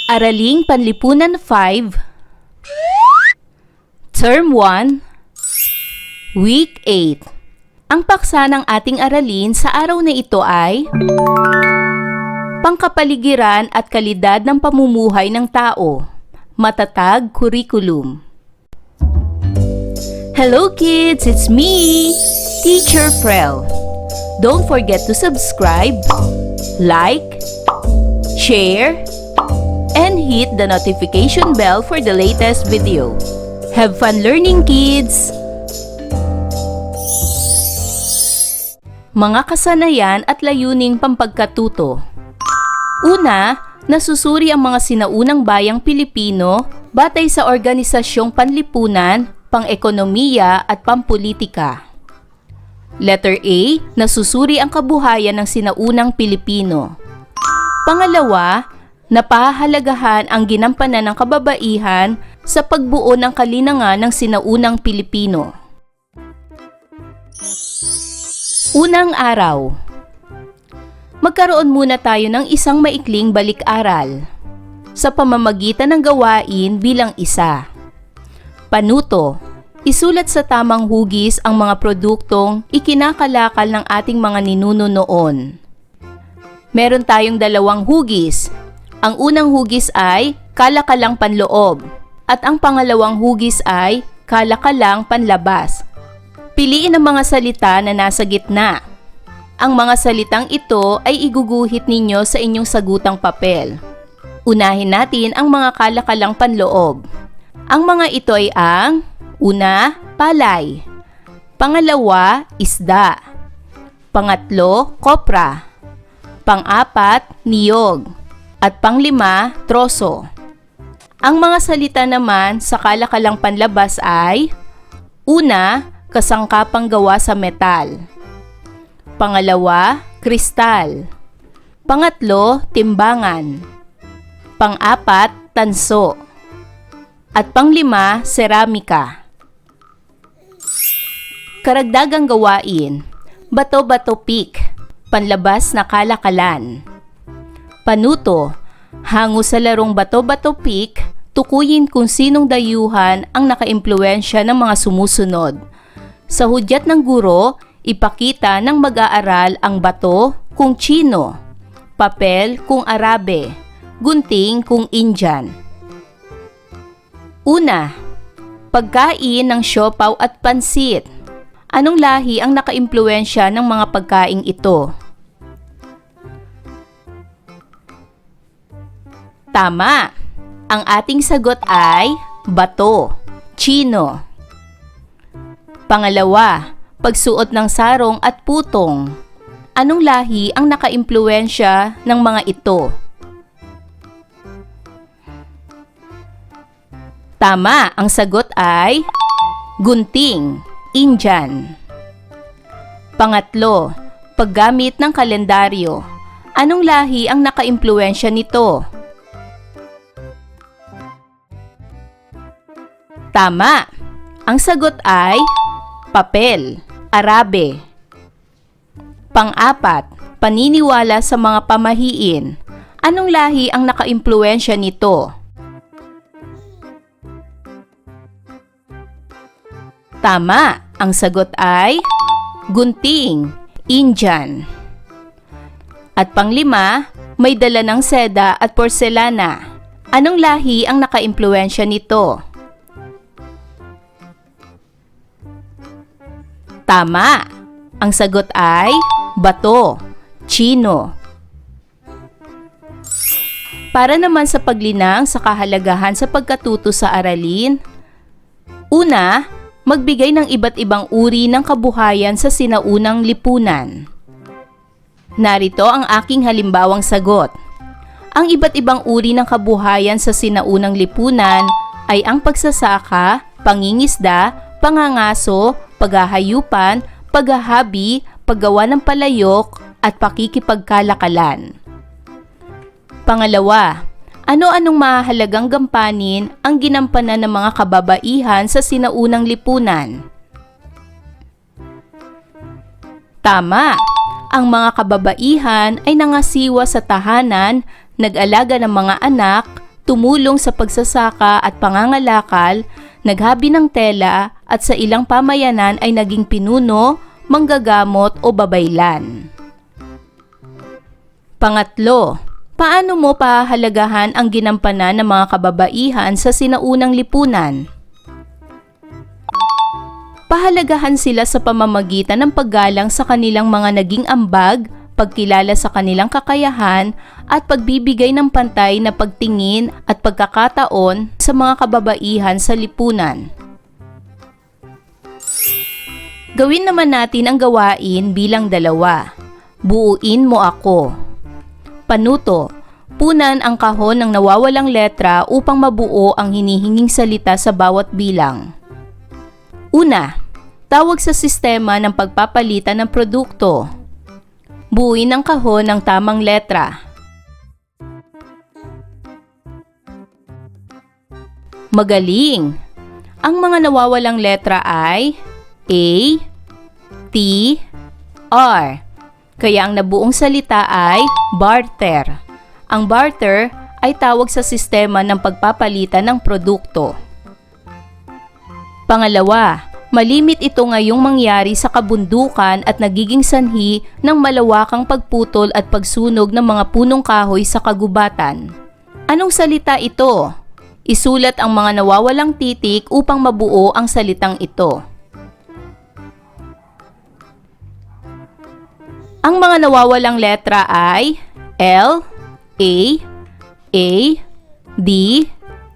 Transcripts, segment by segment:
Araling Panlipunan 5, Term 1, Week 8. Ang paksa ng ating aralin sa araw na ito ay Pangkapaligiran at kalidad ng pamumuhay ng tao. Matatag Curriculum. Hello kids, it's me, Teacher Frel. Don't forget to subscribe, like, share, and hit the notification bell for the latest video. Have fun learning, kids! Mga kasanayan at layuning pampagkatuto. Una, nasusuri ang mga sinaunang bayang Pilipino batay sa Organisasyong Panlipunan, Pang-ekonomiya at Pampolitika. Letter A, nasusuri ang kabuhayan ng sinaunang Pilipino. Pangalawa, napahahalagahan ang ginampanan ng kababaihan sa pagbuo ng kalinangan ng sinaunang Pilipino. Unang araw. Magkaroon muna tayo ng isang maikling balik-aral sa pamamagitan ng gawain bilang isa. Panuto, isulat sa tamang hugis ang mga produktong ikinakalakal ng ating mga ninuno noon. Meron tayong dalawang hugis. Ang unang hugis ay kalakalang panloob at ang pangalawang hugis ay kalakalang panlabas. Piliin ang mga salita na nasa gitna. Ang mga salitang ito ay iguguhit ninyo sa inyong sagutang papel. Unahin natin ang mga kalakalang panloob. Ang mga ito ay ang una, palay. Pangalawa, isda. Pangatlo, kopra. Pang-apat, niyog. At panglima, troso. Ang mga salita naman sa kalakalang panlabas ay una, kasangkapang gawa sa metal. Pangalawa, kristal. Pangatlo, timbangan. Pang-apat, tanso. At panglima, seramika. Karagdagang gawain, bato-bato pick, panlabas na kalakalan. Panuto, hango sa larong bato-bato pick, tukuyin kung sinong dayuhan ang nakaimpluwensya ng mga sumusunod. Sa hudyat ng guro, ipakita ng mag-aaral ang bato kung Chino, papel kung Arabe, gunting kung Indian. Una, pagkain ng siopaw at pansit. Anong lahi ang nakaimpluwensya ng mga pagkaing ito? Tama! Ang ating sagot ay bato, Chino. Pangalawa, pagsuot ng sarong at putong. Anong lahi ang nakaimpluwensya ng mga ito? Tama, ang sagot ay gunting, Indian. Pangatlo, paggamit ng kalendaryo. Anong lahi ang nakaimpluwensya nito? Tama, ang sagot ay papel, Arabe. Pang-apat, paniniwala sa mga pamahiin. Anong lahi ang nakaimpluwensya nito? Tama, ang sagot ay gunting, Indian. At panglima, may dala ng seda at porselana. Anong lahi ang nakaimpluwensya nito? Tama, ang sagot ay bato, Chino. Para naman sa paglinang sa kahalagahan sa pagkatuto sa aralin, una, magbigay ng iba't ibang uri ng kabuhayan sa sinaunang lipunan. Narito ang aking halimbawang sagot. Ang iba't ibang uri ng kabuhayan sa sinaunang lipunan ay ang pagsasaka, pangingisda, pangangaso, paghahayupan, paghahabi, paggawa ng palayok, at pakikipagkalakalan. Pangalawa, ano-anong mahalagang gampanin ang ginampanan ng mga kababaihan sa sinaunang lipunan? Tama, ang mga kababaihan ay nangasiwa sa tahanan, nag-alaga ng mga anak, tumulong sa pagsasaka at pangangalakal, naghabi ng tela at sa ilang pamayanan ay naging pinuno, manggagamot o babaylan. Pangatlo, paano mo pahahalagahan ang ginampanan ng mga kababaihan sa sinaunang lipunan? Pahalagahan sila sa pamamagitan ng paggalang sa kanilang mga naging ambag, pagkilala sa kanilang kakayahan, at pagbibigay ng pantay na pagtingin at pagkakataon sa mga kababaihan sa lipunan. Gawin naman natin ang gawain bilang dalawa. Buuin mo ako. Panuto, punan ang kahon ng nawawalang letra upang mabuo ang hinihinging salita sa bawat bilang. Una, tawag sa sistema ng pagpapalitan ng produkto. Buuin ang kahon ng tamang letra. Magaling! Ang mga nawawalang letra ay A, T, R. Kaya ang nabuong salita ay barter. Ang barter ay tawag sa sistema ng pagpapalitan ng produkto. Pangalawa, malimit ito ngayong mangyari sa kabundukan at nagiging sanhi ng malawakang pagputol at pagsunog ng mga punong kahoy sa kagubatan. Anong salita ito? Isulat ang mga nawawalang titik upang mabuo ang salitang ito. Ang mga nawawalang letra ay L, A, D,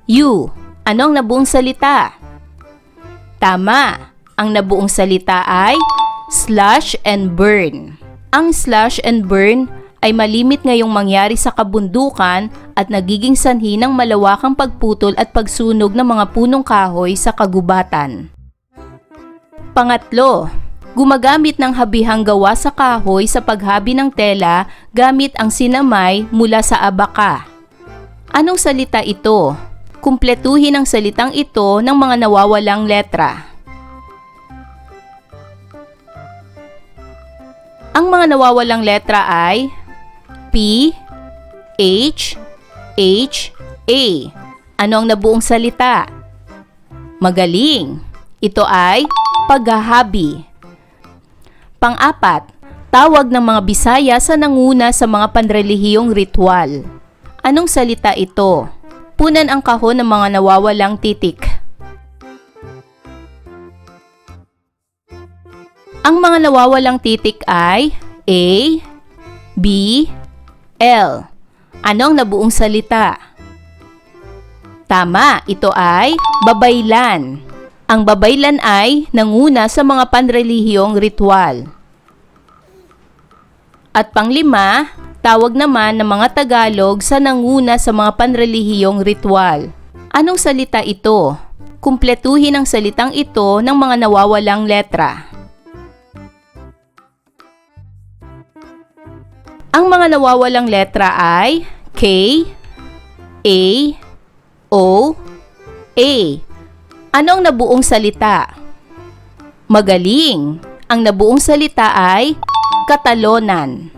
U. Anong nabuong salita? Tama! Ang nabuong salita ay slash and burn. Ang slash and burn ay malimit ngayong mangyari sa kabundukan at nagiging sanhi ng malawakang pagputol at pagsunog ng mga punong kahoy sa kagubatan. Pangatlo, gumagamit ng habihang gawa sa kahoy sa paghabi ng tela gamit ang sinamay mula sa abaka. Anong salita ito? Kumpletuhin ang salitang ito ng mga nawawalang letra. Ang mga nawawalang letra ay P, H, A. Ano ang nabuong salita? Magaling! Ito ay paghahabi. Pang-apat, tawag ng mga Bisaya sa nanguna sa mga panrelihiyong ritual. Anong salita ito? Punan ang kahon ng mga nawawalang titik. Ang mga nawawalang titik ay A, B, L. Anong nabuong salita? Tama, ito ay babaylan. Ang babaylan ay nanguna sa mga panrelihiyong ritual. At panglima, tawag naman ng mga Tagalog sa nanguna sa mga panrelihiyong ritual. Anong salita ito? Kumpletuhin ang salitang ito ng mga nawawalang letra. Ang mga nawawalang letra ay K, A, O, A. Ano ang nabuong salita? Magaling! Ang nabuong salita ay Katalonan.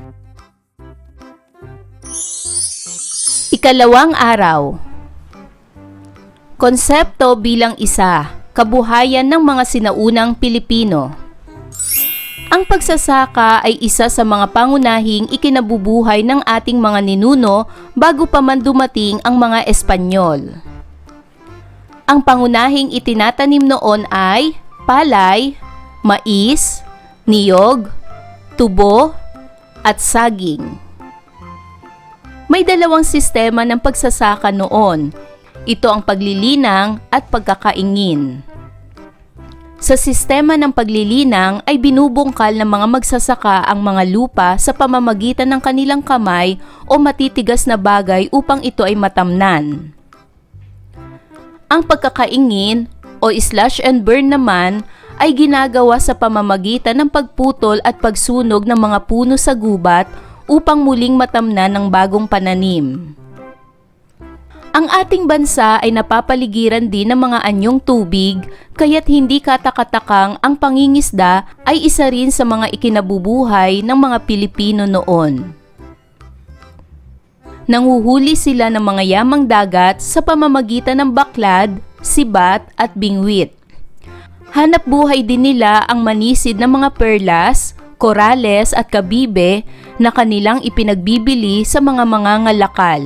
Ikalawang araw. Konsepto bilang isa, kabuhayan ng mga sinaunang Pilipino. Ang pagsasaka ay isa sa mga pangunahing ikinabubuhay ng ating mga ninuno bago pa man dumating ang mga Espanyol. Ang pangunahing itinatanim noon ay palay, mais, niyog, tubo, at saging. May dalawang sistema ng pagsasaka noon. Ito ang paglilinang at pagkakaingin. Sa sistema ng paglilinang ay binubungkal ng mga magsasaka ang mga lupa sa pamamagitan ng kanilang kamay o matitigas na bagay upang ito ay matamnan. Ang pagkakaingin o slash and burn naman ay ginagawa sa pamamagitan ng pagputol at pagsunog ng mga puno sa gubat upang muling matamnan ng bagong pananim. Ang ating bansa ay napapaligiran din ng mga anyong tubig, kaya't hindi katakatakang ang pangingisda ay isa rin sa mga ikinabubuhay ng mga Pilipino noon. Nanguhuli sila ng mga yamang dagat sa pamamagitan ng baklad, sibat at bingwit. Hanap buhay din nila ang manisid ng mga perlas, korales at kabibe na kanilang ipinagbibili sa mga mangangalakal.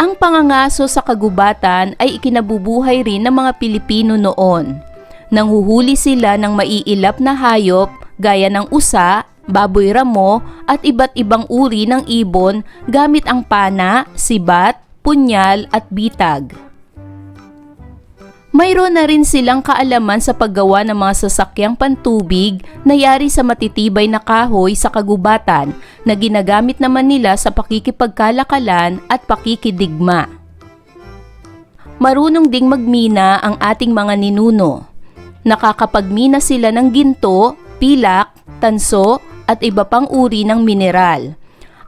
Ang pangangaso sa kagubatan ay ikinabubuhay rin ng mga Pilipino noon. Nanghuhuli sila ng maiilap na hayop gaya ng usa, baboy ramo at iba't ibang uri ng ibon gamit ang pana, sibat, punyal at bitag. Mayroon na rin silang kaalaman sa paggawa ng mga sasakyang pantubig na yari sa matitibay na kahoy sa kagubatan na ginagamit naman nila sa pakikipagkalakalan at pakikidigma. Marunong ding magmina ang ating mga ninuno. Nakakapagmina sila ng ginto, pilak, tanso at iba pang uri ng mineral.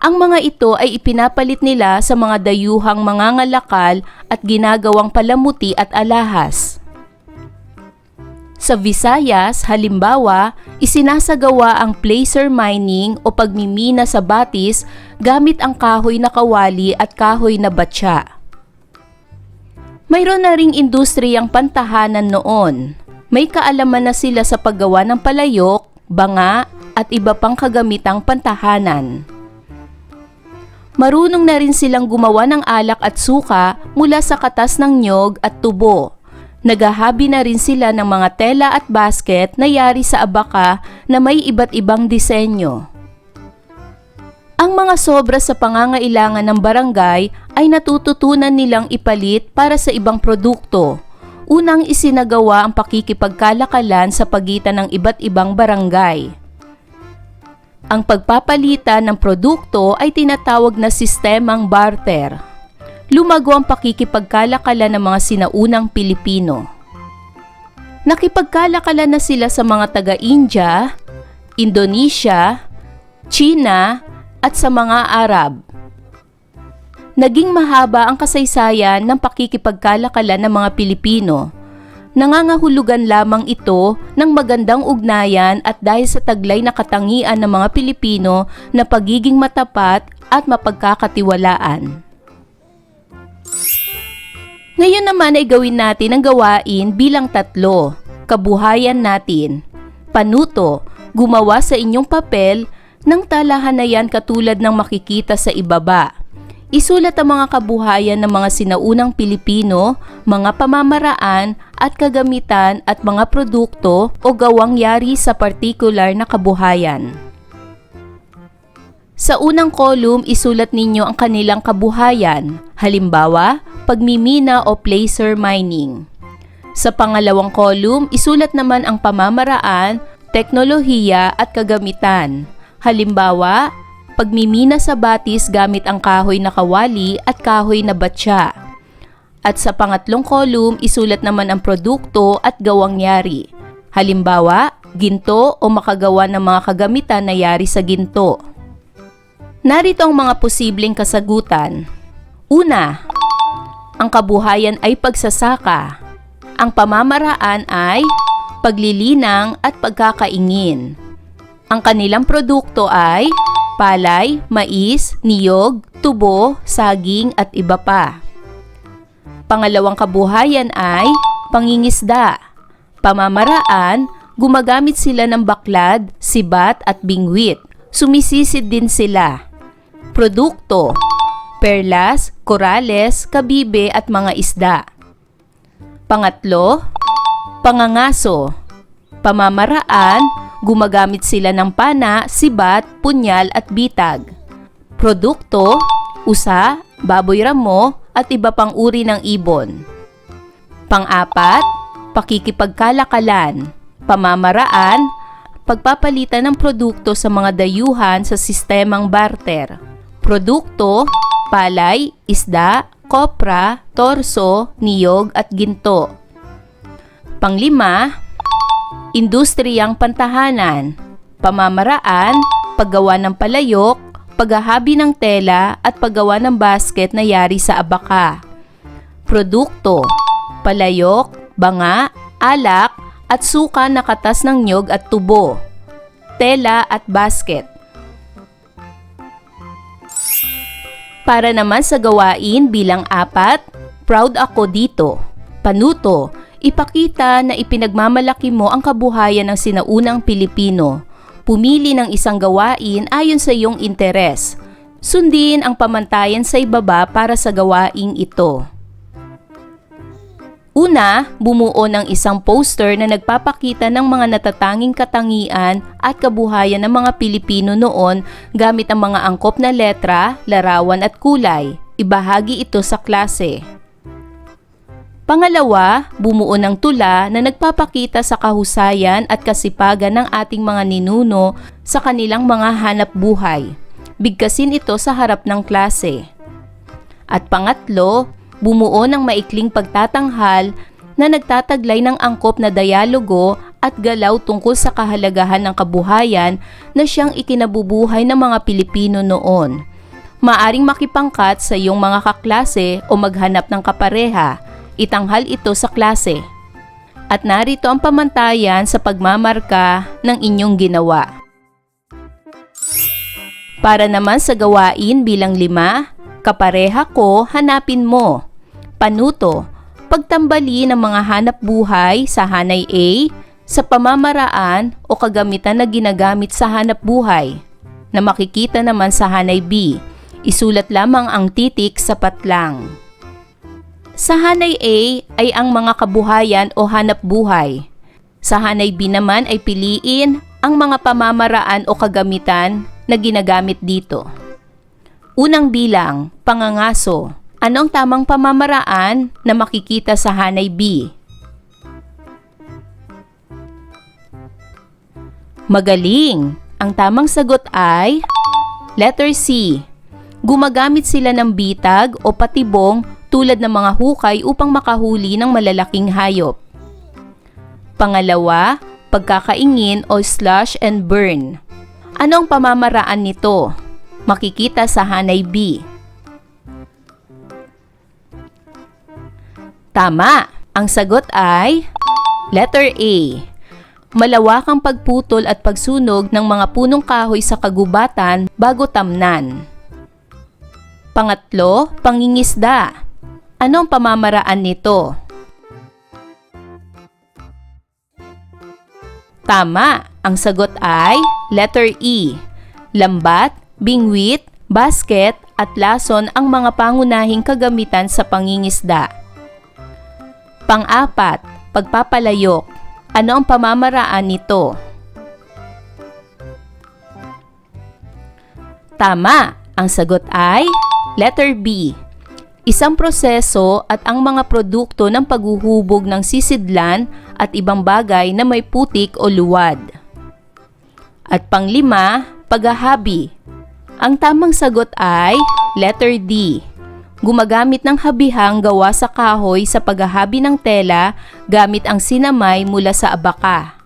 Ang mga ito ay ipinapalit nila sa mga dayuhang mangangalakal at ginagawang palamuti at alahas. Sa Visayas, halimbawa, isinasagawa ang placer mining o pagmimina sa batis gamit ang kahoy na kawali at kahoy na batya. Mayroon na ring industriyang pantahanan noon. May kaalaman na sila sa paggawa ng palayok, banga at iba pang kagamitang pantahanan. Marunong na rin silang gumawa ng alak at suka mula sa katas ng nyog at tubo. Naghahabi na rin sila ng mga tela at basket na yari sa abaka na may iba't ibang disenyo. Ang mga sobra sa pangangailangan ng barangay ay natututunan nilang ipalit para sa ibang produkto. Unang isinagawa ang pakikipagkalakalan sa pagitan ng iba't ibang barangay. Ang pagpapalitan ng produkto ay tinatawag na sistemang barter. Lumago ang pakikipagkalakalan ng mga sinaunang Pilipino. Nakipagkalakalan na sila sa mga taga-India, Indonesia, China at sa mga Arab. Naging mahaba ang kasaysayan ng pakikipagkalakalan ng mga Pilipino. Nangangahulugan lamang ito ng magandang ugnayan at dahil sa taglay na katangian ng mga Pilipino na pagiging matapat at mapagkakatiwalaan. Ngayon naman ay gawin natin ang gawain bilang 3. Kabuhayan natin. Panuto, gumawa sa inyong papel ng talahanayan katulad ng makikita sa ibaba. Isulat ang mga kabuhayan ng mga sinaunang Pilipino, mga pamamaraan at kagamitan at mga produkto o gawang yari sa partikular na kabuhayan. Sa unang column, isulat ninyo ang kanilang kabuhayan, halimbawa, pagmimina o placer mining. Sa pangalawang column, isulat naman ang pamamaraan, teknolohiya at kagamitan, halimbawa, pagmimina sa batis gamit ang kahoy na kawali at kahoy na batya. At sa pangatlong column, isulat naman ang produkto at gawang yari. Halimbawa, ginto o makagawa ng mga kagamitan na yari sa ginto. Narito ang mga posibleng kasagutan. Una, ang kabuhayan ay pagsasaka. Ang pamamaraan ay paglilinang at pagkakaingin. Ang kanilang produkto ay palay, mais, niyog, tubo, saging at iba pa. Pangalawang kabuhayan ay pangingisda. Pamamaraan, gumagamit sila ng baklad, sibat at bingwit. Sumisisid din sila. Produkto, perlas, korales, kabibe at mga isda. Pangatlo, pangangaso. Pamamaraan, gumagamit sila ng pana, sibat, punyal at bitag. Produkto, usa, baboy ramo at iba pang uri ng ibon. Pang-apat, pakikipagkalakalan. Pamamaraan, pagpapalitan ng produkto sa mga dayuhan sa sistemang barter. Produkto, palay, isda, kopra, torso, niyog at ginto. Panglima, industriyang pantahanan. Pamamaraan, paggawa ng palayok, paghahabi ng tela at paggawa ng basket na yari sa abaka. Produkto, palayok, banga, alak at suka na katas ng nyog at tubo. Tela at basket. Para naman sa gawain bilang 4, proud ako dito. Panuto, ipakita na ipinagmamalaki mo ang kabuhayan ng sinaunang Pilipino. Pumili ng isang gawain ayon sa iyong interes. Sundin ang pamantayan sa ibaba para sa gawaing ito. Una, bumuo ng isang poster na nagpapakita ng mga natatanging katangian at kabuhayan ng mga Pilipino noon gamit ang mga angkop na letra, larawan at kulay. Ibahagi ito sa klase. Pangalawa, bumuo ng tula na nagpapakita sa kahusayan at kasipagan ng ating mga ninuno sa kanilang mga hanap buhay. Bigkasin ito sa harap ng klase. At pangatlo, bumuo ng maikling pagtatanghal na nagtataglay ng angkop na dialogo at galaw tungkol sa kahalagahan ng kabuhayan na siyang ikinabubuhay ng mga Pilipino noon. Maaring makipangkat sa iyong mga kaklase o maghanap ng kapareha. Itanghal ito sa klase. At narito ang pamantayan sa pagmamarka ng inyong ginawa. Para naman sa gawain bilang 5, kapareha ko, hanapin mo. Panuto, pagtambali ng mga hanap buhay sa hanay A sa pamamaraan o kagamitan na ginagamit sa hanap buhay na makikita naman sa hanay B. Isulat lamang ang titik, sapat lang. Sa hanay A ay ang mga kabuhayan o hanap buhay. Sa hanay B naman ay piliin ang mga pamamaraan o kagamitan na ginagamit dito. Unang bilang, pangangaso. Ano ang tamang pamamaraan na makikita sa hanay B? Magaling! Ang tamang sagot ay letter C. Gumagamit sila ng bitag o patibong tulad ng mga hukay upang makahuli ng malalaking hayop. Pangalawa, pagkakaingin o slash and burn. Ano ang pamamaraan nito? Makikita sa hanay B. Tama! Ang sagot ay letter A. Malawakang pagputol at pagsunog ng mga punong kahoy sa kagubatan bago tamnan. Pangatlo, pangingisda. Ano ang pamamaraan nito? Tama! Ang sagot ay letter E. Lambat, bingwit, basket at lason ang mga pangunahing kagamitan sa pangingisda. Pang-4, pagpapalayok. Ano ang pamamaraan nito? Tama! Ang sagot ay letter B. Isang proseso at ang mga produkto ng paghuhubog ng sisidlan at ibang bagay na may putik o luwad. At pang-5, paghahabi. Ang tamang sagot ay letter D. Gumagamit ng habihang gawa sa kahoy sa paghahabi ng tela gamit ang sinamay mula sa abaka.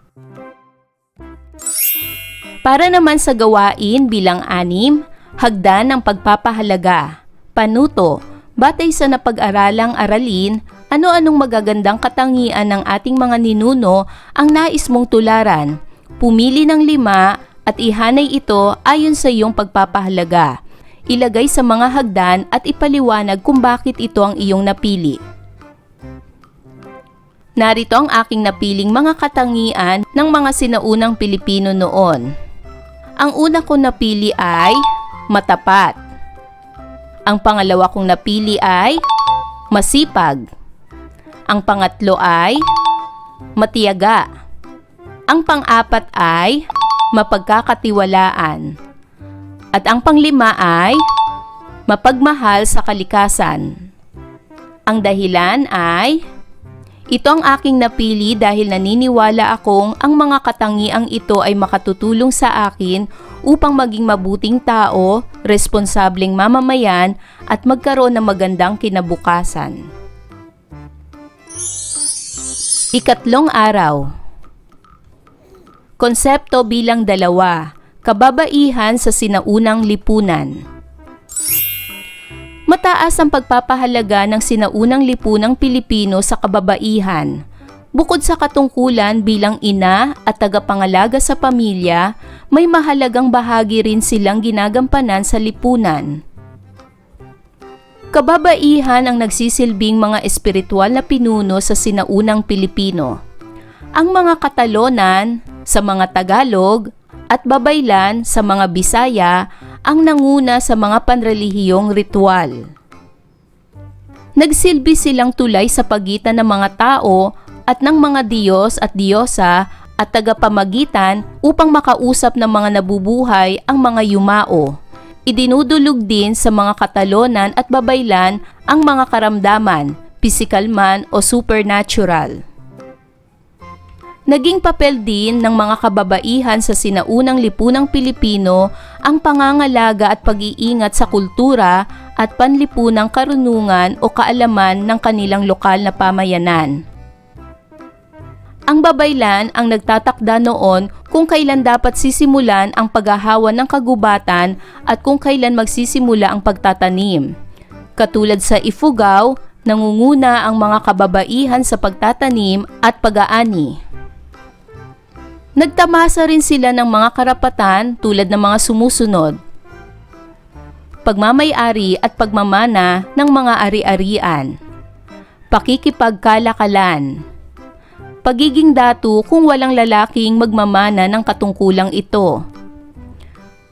Para naman sa gawain bilang 6, hagdan ng pagpapahalaga. Panuto, batay sa napag-aralang aralin, ano-anong magagandang katangian ng ating mga ninuno ang nais mong tularan. Pumili ng 5 at ihanay ito ayon sa iyong pagpapahalaga. Ilagay sa mga hagdan at ipaliwanag kung bakit ito ang iyong napili. Narito ang aking napiling mga katangian ng mga sinaunang Pilipino noon. Ang una kong napili ay matapat. Ang pangalawa kong napili ay masipag. Ang pangatlo ay matiyaga. Ang pang-4 ay mapagkakatiwalaan. At ang pang-5 ay mapagmahal sa kalikasan. Ang dahilan ay ito ang aking napili dahil naniniwala akong ang mga katangiang ito ay makatutulong sa akin upang maging mabuting tao, responsableng mamamayan at magkaroon ng magandang kinabukasan. Ikatlong araw. Konsepto bilang 2. Kababaihan sa sinaunang lipunan. Mataas ang pagpapahalaga ng sinaunang lipunang Pilipino sa kababaihan. Bukod sa katungkulan bilang ina at tagapangalaga sa pamilya, may mahalagang bahagi rin silang ginagampanan sa lipunan. Kababaihan ang nagsisilbing mga espiritual na pinuno sa sinaunang Pilipino. Ang mga Katalonan sa mga Tagalog at Babaylan sa mga Bisaya ang nanguna sa mga panrelihiyong ritual. Nagsilbi silang tulay sa pagitan ng mga tao at ng mga Diyos at Diyosa at tagapamagitan upang makausap ng mga nabubuhay ang mga yumao. Idinudulog din sa mga Katalonan at Babaylan ang mga karamdaman, pisikal man o supernatural. Naging papel din ng mga kababaihan sa sinaunang lipunang Pilipino ang pangangalaga at pag-iingat sa kultura at panlipunang karunungan o kaalaman ng kanilang lokal na pamayanan. Ang Babaylan ang nagtatakda noon kung kailan dapat sisimulan ang paghahawan ng kagubatan at kung kailan magsisimula ang pagtatanim. Katulad sa Ifugao, nangunguna ang mga kababaihan sa pagtatanim at pag-aani. Nagtamasa rin sila ng mga karapatan tulad ng mga sumusunod: pagmamay-ari at pagmamana ng mga ari-arian, pakikipagkalakalan, pagiging datu kung walang lalaking magmamana ng katungkulang ito,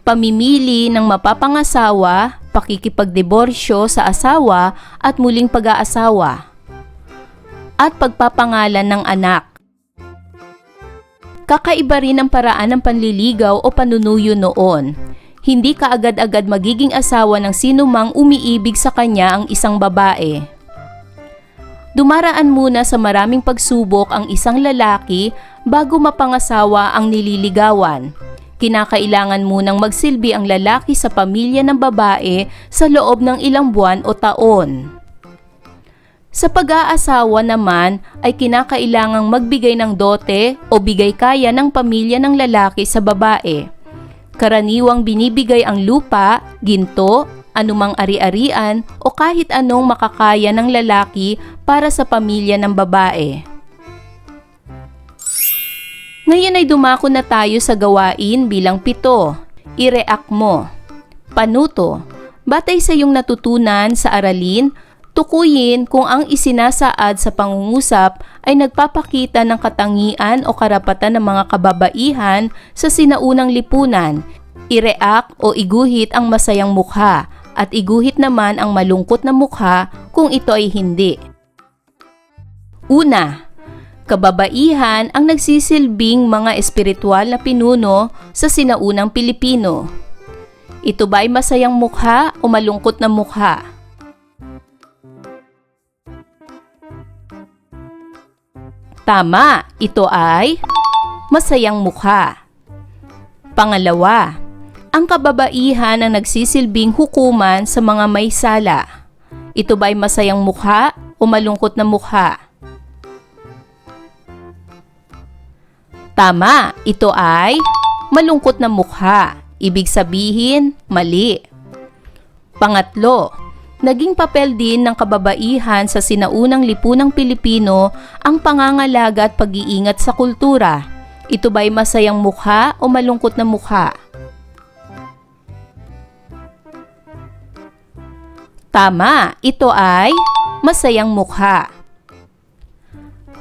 pamimili ng mapapangasawa, pakikipagdiborsyo sa asawa at muling pag-aasawa, at pagpapangalan ng anak. Kakaiba rin ang paraan ng panliligaw o panunuyo noon. Hindi kaagad-agad magiging asawa ng sinumang umiibig sa kanya ang isang babae. Dumaraan muna sa maraming pagsubok ang isang lalaki bago mapangasawa ang nililigawan. Kinakailangan munang magsilbi ang lalaki sa pamilya ng babae sa loob ng ilang buwan o taon. Sa pag-aasawa naman ay kinakailangang magbigay ng dote o bigay kaya ng pamilya ng lalaki sa babae. Karaniwang binibigay ang lupa, ginto, anumang ari-arian o kahit anong makakaya ng lalaki para sa pamilya ng babae. Ngayon ay dumako na tayo sa gawain bilang 7. I-react mo. Panuto. Batay sa iyong natutunan sa aralin, tukuyin kung ang isinasaad sa pangungusap ay nagpapakita ng katangian o karapatan ng mga kababaihan sa sinaunang lipunan. I-react o iguhit ang masayang mukha at iguhit naman ang malungkot na mukha kung ito ay hindi. Una, kababaihan ang nagsisilbing mga espiritual na pinuno sa sinaunang Pilipino. Ito ba ay masayang mukha o malungkot na mukha? Tama, ito ay masayang mukha. Pangalawa, ang kababaihan ang nagsisilbing hukuman sa mga may sala. Ito ba ay masayang mukha o malungkot na mukha? Tama, ito ay malungkot na mukha. Ibig sabihin, mali. Pangatlo, naging papel din ng kababaihan sa sinaunang lipunang Pilipino ang pangangalaga at pag-iingat sa kultura. Ito ba ay masayang mukha o malungkot na mukha? Tama, ito ay masayang mukha.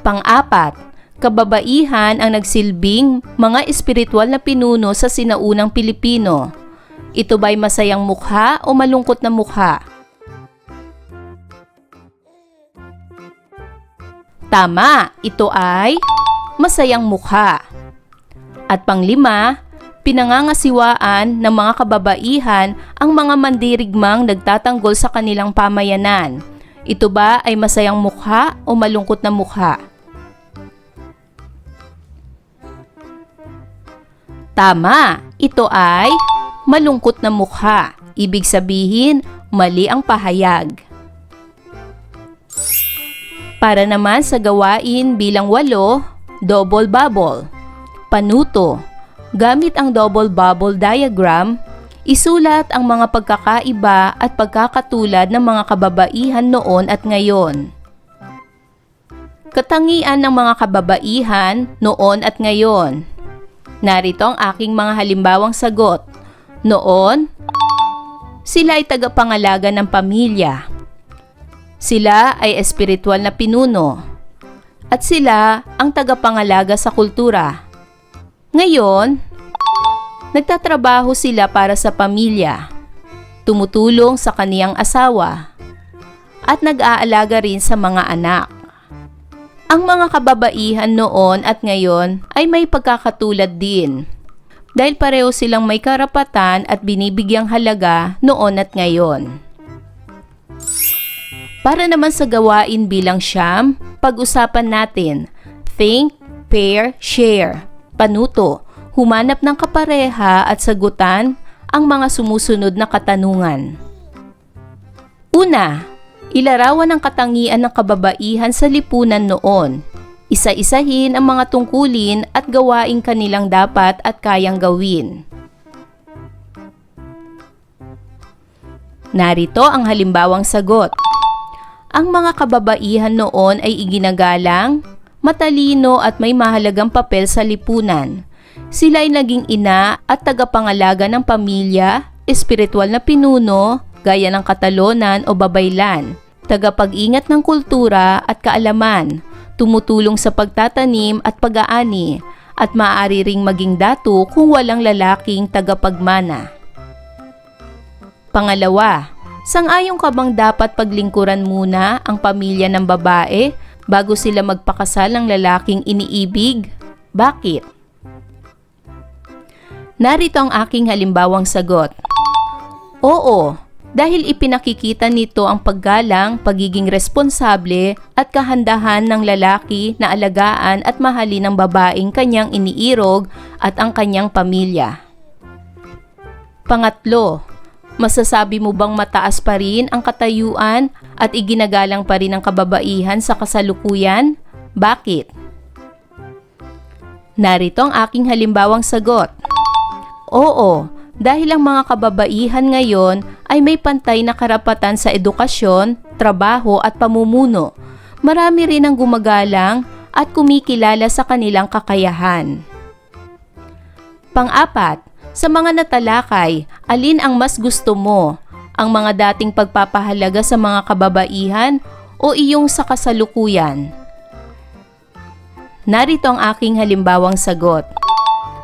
Pang-apat, kababaihan ang nagsilbing mga espiritual na pinuno sa sinaunang Pilipino. Ito ba ay masayang mukha o malungkot na mukha? Tama, ito ay masayang mukha. At panglima, pinangangasiwaan ng mga kababaihan ang mga mandirigmang nagtatanggol sa kanilang pamayanan. Ito ba ay masayang mukha o malungkot na mukha? Tama, ito ay malungkot na mukha. Ibig sabihin, mali ang pahayag. Para naman sa gawain bilang 8, double bubble. Panuto. Gamit ang double bubble diagram, isulat ang mga pagkakaiba at pagkakatulad ng mga kababaihan noon at ngayon. Katangian ng mga kababaihan noon at ngayon. Narito ang aking mga halimbawang sagot. Noon, sila ay tagapangalaga ng pamilya. Sila ay espiritual na pinuno at sila ang tagapangalaga sa kultura. Ngayon, nagtatrabaho sila para sa pamilya, tumutulong sa kaniyang asawa, at nag-aalaga rin sa mga anak. Ang mga kababaihan noon at ngayon ay may pagkakatulad din dahil pareho silang may karapatan at binibigyang halaga noon at ngayon. Para naman sa gawain bilang siyam, pag-usapan natin, think, pair, share, panuto, humanap ng kapareha at sagutan ang mga sumusunod na katanungan. Una, ilarawan ang katangian ng kababaihan sa lipunan noon. Isa-isahin ang mga tungkulin at gawaing kanilang dapat at kayang gawin. Narito ang halimbawang sagot. Ang mga kababaihan noon ay iginagalang, matalino at may mahalagang papel sa lipunan. Sila ay naging ina at tagapangalaga ng pamilya, espiritual na pinuno, gaya ng katalonan o babaylan, tagapag-ingat ng kultura at kaalaman, tumutulong sa pagtatanim at pag-aani, at maaari ring maging dato kung walang lalaking tagapagmana. Pangalawa, sang-ayon ka bang dapat paglingkuran muna ang pamilya ng babae bago sila magpakasal ng lalaking iniibig? Bakit? Narito ang aking halimbawang sagot. Oo, dahil ipinakikita nito ang paggalang, pagiging responsable at kahandahan ng lalaki na alagaan at mahalin ng babaeng kanyang iniirog at ang kanyang pamilya. Pangatlo, masasabi mo bang mataas pa rin ang katayuan at iginagalang pa rin ang kababaihan sa kasalukuyan? Bakit? Narito ang aking halimbawang sagot. Oo, dahil ang mga kababaihan ngayon ay may pantay na karapatan sa edukasyon, trabaho at pamumuno. Marami rin ang gumagalang at kumikilala sa kanilang kakayahan. Pang-apat, sa mga natalakay, alin ang mas gusto mo? Ang mga dating pagpapahalaga sa mga kababaihan o iyong sa kasalukuyan? Narito ang aking halimbawang sagot.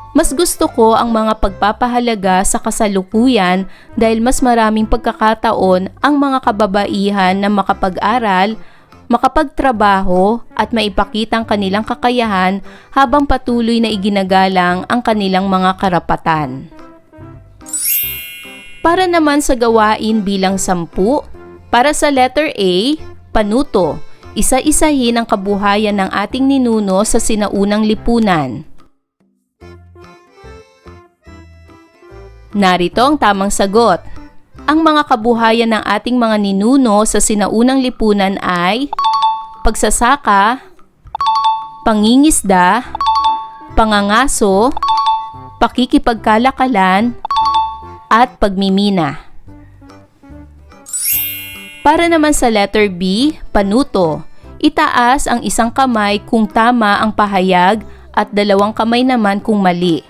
Mas gusto ko ang mga pagpapahalaga sa kasalukuyan dahil mas maraming pagkakataon ang mga kababaihan na makapag-aral, makapagtrabaho at maipakita ang kanilang kakayahan habang patuloy na iginagalang ang kanilang mga karapatan. Para naman sa gawain bilang 10, para sa letter A, panuto, isa-isahin ang kabuhayan ng ating ninuno sa sinaunang lipunan. Narito ang tamang sagot. Ang mga kabuhayan ng ating mga ninuno sa sinaunang lipunan ay pagsasaka, pangingisda, pangangaso, pakikipagkalakalan, at pagmimina. Para naman sa letter B, panuto, itaas ang isang kamay kung tama ang pahayag at 2 kamay naman kung mali.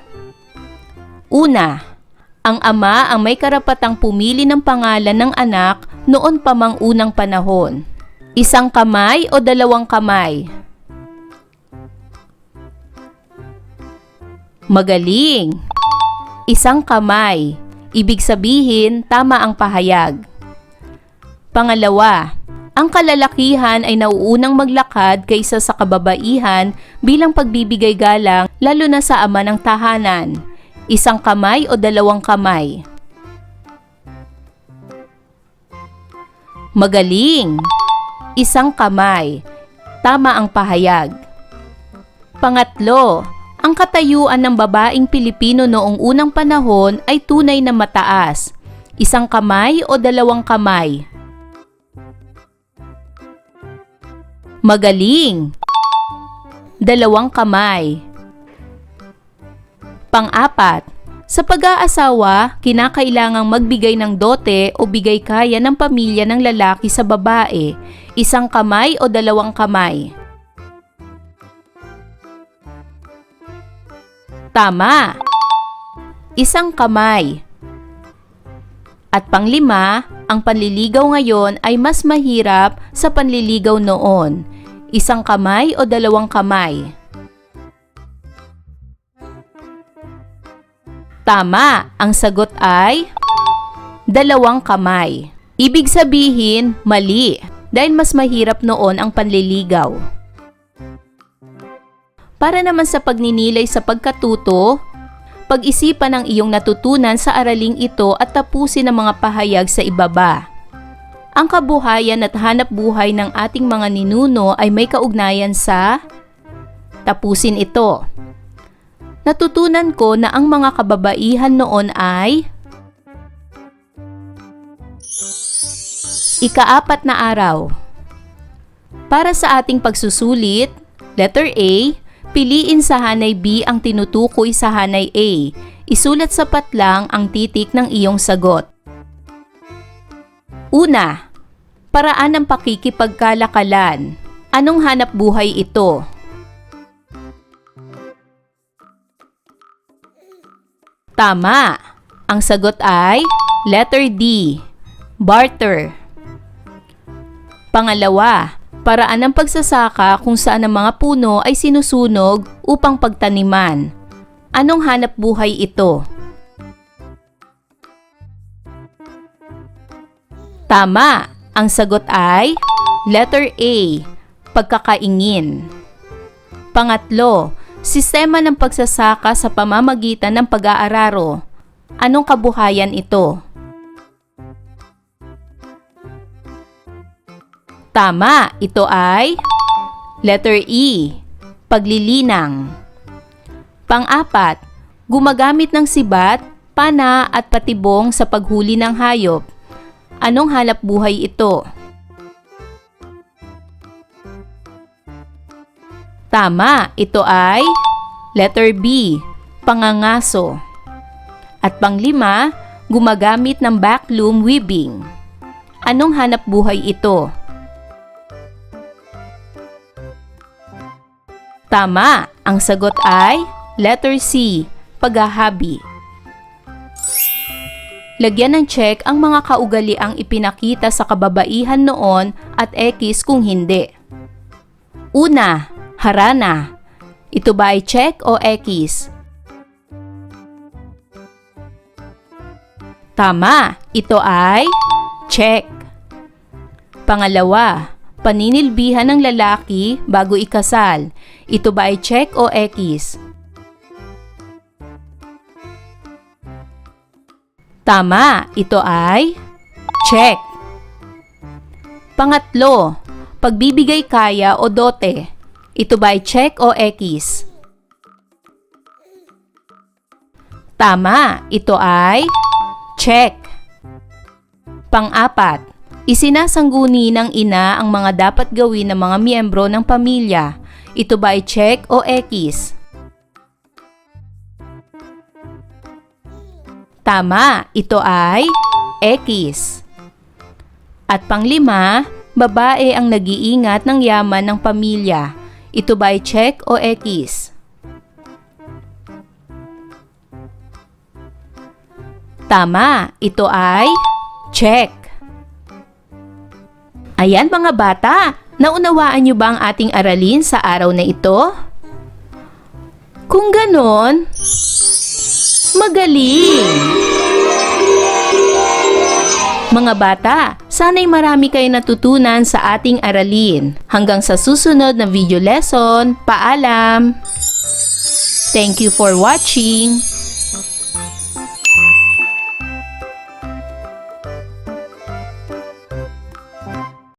Una, ang ama ang may karapatang pumili ng pangalan ng anak noon pa mang unang panahon. 1 kamay o 2 kamay? Magaling! 1 kamay. Ibig sabihin, tama ang pahayag. Pangalawa, ang kalalakihan ay nauunang maglakad kaysa sa kababaihan bilang pagbibigay galang lalo na sa ama ng tahanan. 1 kamay o 2 kamay? Magaling! 1 kamay. Tama ang pahayag. Pangatlo, ang katayuan ng babaeng Pilipino noong unang panahon ay tunay na mataas. 1 kamay o 2 kamay? Magaling! 2 kamay. Pang-apat, sa pag-aasawa, kinakailangang magbigay ng dote o bigay kaya ng pamilya ng lalaki sa babae. 1 kamay o 2 kamay? Tama! 1 kamay. At panglima, ang panliligaw ngayon ay mas mahirap sa panliligaw noon. Isang kamay o dalawang kamay? Tama, ang sagot ay dalawang kamay. Ibig sabihin, mali, dahil mas mahirap noon ang panliligaw. Para naman sa pagninilay sa pagkatuto, pag-isipan ang iyong natutunan sa araling ito at tapusin ang mga pahayag sa ibaba. Ang kabuhayan at hanap buhay ng ating mga ninuno ay may kaugnayan sa tapusin ito. Natutunan ko na ang mga kababaihan noon ay ika-4 na araw. Para sa ating pagsusulit, letter A, piliin sa hanay B ang tinutukoy sa hanay A. Isulat sapat lang ang titik ng iyong sagot. Una, paraan ng pakikipagkalakalan. Anong hanap buhay ito? Tama. Ang sagot ay letter D, barter. Pangalawa, paraan ng pagsasaka kung saan ang mga puno ay sinusunog upang pagtaniman. Anong hanap buhay ito? Tama. Ang sagot ay letter A, pagkakaingin. Pangatlo, sistema ng pagsasaka sa pamamagitan ng pag-aararo. Anong kabuhayan ito? Tama, ito ay letter E, paglilinang. Pang-apat, gumagamit ng sibat, pana at patibong sa paghuli ng hayop. Anong hanap buhay ito? Tama, ito ay letter B, pangangaso. At panglima, gumagamit ng backloom weaving. Anong hanap buhay ito? Tama, ang sagot ay letter C, paghahabi. Lagyan ng check ang mga kaugaliang ipinakita sa kababaihan noon at X kung hindi. Una, harana. Ito ba ay check o X? Tama, ito ay check. Pangalawa, paninilbihan ng lalaki bago ikasal. Ito ba ay check o X? Tama, ito ay check. Pangatlo, pagbibigay kaya o dote. Ito ba ay check o X? Tama, ito ay check. Pang-apat, isinasangguni ng ina ang mga dapat gawin ng mga miyembro ng pamilya. Ito ba ay check o X? Tama, ito ay X. At panglima, babae ang nag-iingat ng yaman ng pamilya. Ito ba ay check o X? Tama, ito ay check. Ayan mga bata, naunawaan niyo ba ang ating aralin sa araw na ito? Kung ganon, magaling! Mga bata, sana'y marami kayo natutunan sa ating aralin. Hanggang sa susunod na video lesson, paalam! Thank you for watching!